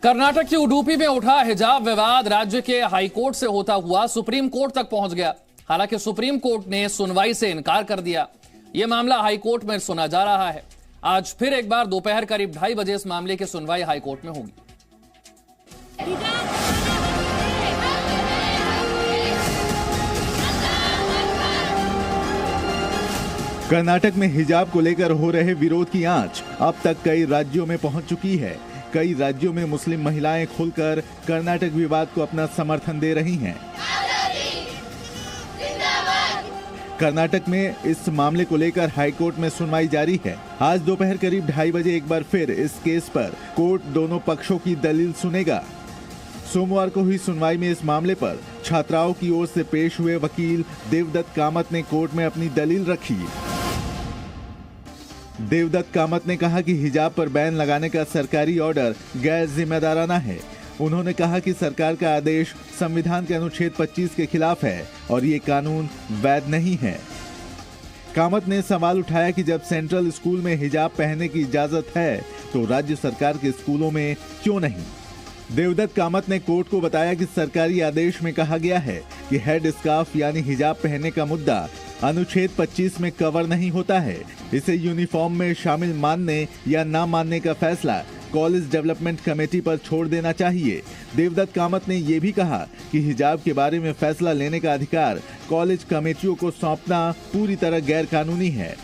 कर्नाटक की उडुपी में उठा हिजाब विवाद राज्य के हाईकोर्ट से होता हुआ सुप्रीम कोर्ट तक पहुंच गया। हालांकि सुप्रीम कोर्ट ने सुनवाई से इनकार कर दिया। यह मामला हाईकोर्ट में सुना जा रहा है। आज फिर एक बार दोपहर करीब 2:30 बजे इस मामले की सुनवाई हाईकोर्ट में होगी। कर्नाटक में हिजाब को लेकर हो रहे विरोध की आंच अब तक कई राज्यों में पहुंच चुकी है। कई राज्यों में मुस्लिम महिलाएं खुलकर कर्नाटक विवाद को अपना समर्थन दे रही हैं। कर्नाटक में इस मामले को लेकर हाईकोर्ट में सुनवाई जारी है। आज दोपहर करीब 2:30 बजे एक बार फिर इस केस पर कोर्ट दोनों पक्षों की दलील सुनेगा। सोमवार को हुई सुनवाई में इस मामले पर छात्राओं की ओर से पेश हुए वकील देवदत्त कामत ने कोर्ट में अपनी दलील रखी। देवदत्त कामत ने कहा कि हिजाब पर बैन लगाने का सरकारी ऑर्डर गैर जिम्मेदाराना है। उन्होंने कहा कि सरकार का आदेश संविधान के अनुच्छेद 25 के खिलाफ है और ये कानून वैध नहीं है। कामत ने सवाल उठाया कि जब सेंट्रल स्कूल में हिजाब पहनने की इजाजत है तो राज्य सरकार के स्कूलों में क्यों नहीं। देवदत्त कामत ने कोर्ट को बताया कि सरकारी आदेश में कहा गया है कि हेड स्कार्फ यानी हिजाब पहनने का मुद्दा अनुच्छेद 25 में कवर नहीं होता है। इसे यूनिफॉर्म में शामिल मानने या ना मानने का फैसला कॉलेज डेवलपमेंट कमेटी पर छोड़ देना चाहिए। देवदत्त कामत ने यह भी कहा कि हिजाब के बारे में फैसला लेने का अधिकार कॉलेज कमेटियों को सौंपना पूरी तरह गैर कानूनी है।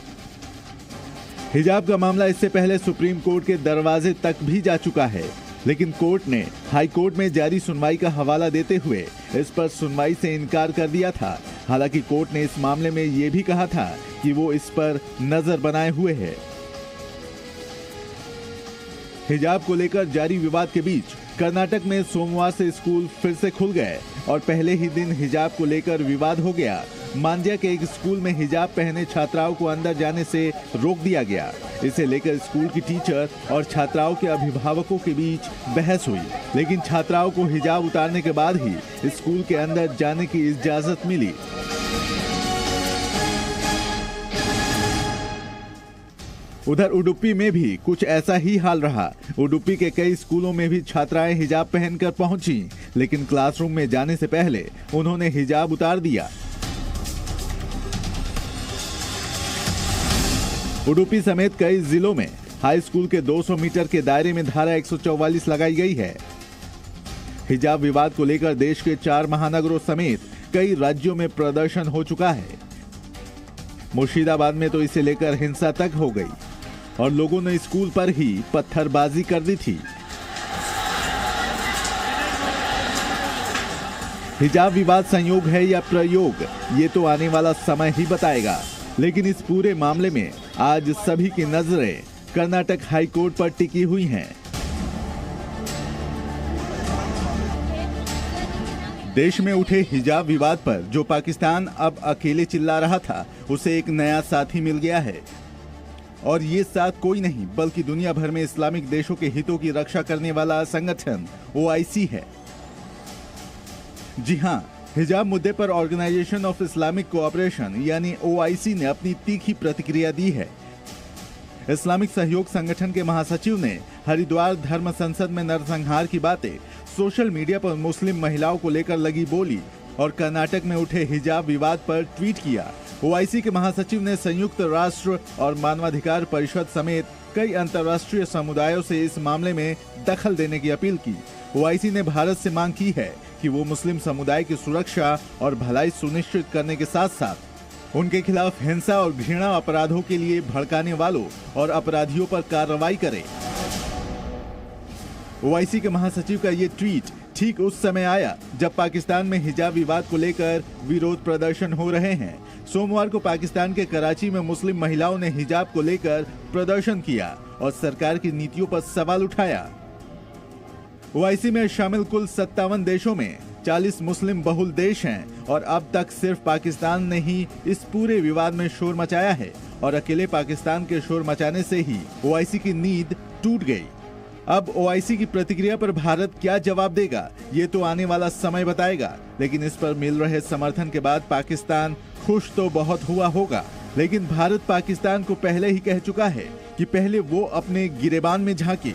हिजाब का मामला इससे पहले सुप्रीम कोर्ट के दरवाजे तक भी जा चुका है, लेकिन कोर्ट ने हाई कोर्ट में जारी सुनवाई का हवाला देते हुए इस पर सुनवाई से इनकार कर दिया था। हालांकि कोर्ट ने इस मामले में यह भी कहा था कि वो इस पर नजर बनाए हुए है। हिजाब को लेकर जारी विवाद के बीच कर्नाटक में सोमवार से स्कूल फिर से खुल गए और पहले ही दिन हिजाब को लेकर विवाद हो गया। मांड्या के एक स्कूल में हिजाब पहने छात्राओं को अंदर जाने से रोक दिया गया। इसे लेकर स्कूल की टीचर और छात्राओं के अभिभावकों के बीच बहस हुई, लेकिन छात्राओं को हिजाब उतारने के बाद ही स्कूल के अंदर जाने की इजाजत मिली। उधर उडुपी में भी कुछ ऐसा ही हाल रहा। उडुपी के कई स्कूलों में भी छात्राएं हिजाब पहनकर पहुंची, लेकिन क्लासरूम में जाने से पहले उन्होंने हिजाब उतार दिया। उडुपी समेत कई जिलों में हाई स्कूल के 200 मीटर के दायरे में धारा 144 लगाई गई है। हिजाब विवाद को लेकर देश के 4 महानगरों समेत कई राज्यों में प्रदर्शन हो चुका है। मुर्शिदाबाद में तो इसे लेकर हिंसा तक हो गई और लोगों ने स्कूल पर ही पत्थरबाजी कर दी थी। हिजाब विवाद संयोग है या प्रयोग, ये तो आने वाला समय ही बताएगा। लेकिन इस पूरे मामले में आज सभी की नजरें कर्नाटक हाई कोर्ट पर टिकी हुई हैं। देश में उठे हिजाब विवाद पर जो पाकिस्तान अब अकेले चिल्ला रहा था, उसे एक नया साथी मिल गया है और ये साथ कोई नहीं बल्कि दुनिया भर में इस्लामिक देशों के हितों की रक्षा करने वाला संगठन OIC है। जी हां, हिजाब मुद्दे पर ऑर्गेनाइजेशन ऑफ इस्लामिक कोऑपरेशन यानी OIC ने अपनी तीखी प्रतिक्रिया दी है। इस्लामिक सहयोग संगठन के महासचिव ने हरिद्वार धर्म संसद में नरसंहार की बातें, सोशल मीडिया पर मुस्लिम महिलाओं को लेकर लगी बोली और कर्नाटक में उठे हिजाब विवाद पर ट्वीट किया। OIC के महासचिव ने संयुक्त राष्ट्र और मानवाधिकार परिषद समेत कई अंतर्राष्ट्रीय समुदायों से इस मामले में दखल देने की अपील की। OIC ने भारत से मांग की है कि वो मुस्लिम समुदाय की सुरक्षा और भलाई सुनिश्चित करने के साथ साथ उनके खिलाफ हिंसा और घृणा अपराधों के लिए भड़काने वालों और अपराधियों पर कार्रवाई करे। OIC के महासचिव का ये ट्वीट ठीक उस समय आया जब पाकिस्तान में हिजाब विवाद को लेकर विरोध प्रदर्शन हो रहे हैं। सोमवार को पाकिस्तान के कराची में मुस्लिम महिलाओं ने हिजाब को लेकर प्रदर्शन किया और सरकार की नीतियों पर सवाल उठाया। OIC में शामिल कुल 57 देशों में 40 मुस्लिम बहुल देश हैं और अब तक सिर्फ पाकिस्तान ने ही इस पूरे विवाद में शोर मचाया है और अकेले पाकिस्तान के शोर मचाने से ही OIC की नींद टूट गई। अब OIC की प्रतिक्रिया पर भारत क्या जवाब देगा, ये तो आने वाला समय बताएगा। लेकिन इस पर मिल रहे समर्थन के बाद पाकिस्तान खुश तो बहुत हुआ होगा, लेकिन भारत पाकिस्तान को पहले ही कह चुका है कि पहले वो अपने गिरेबान में झांके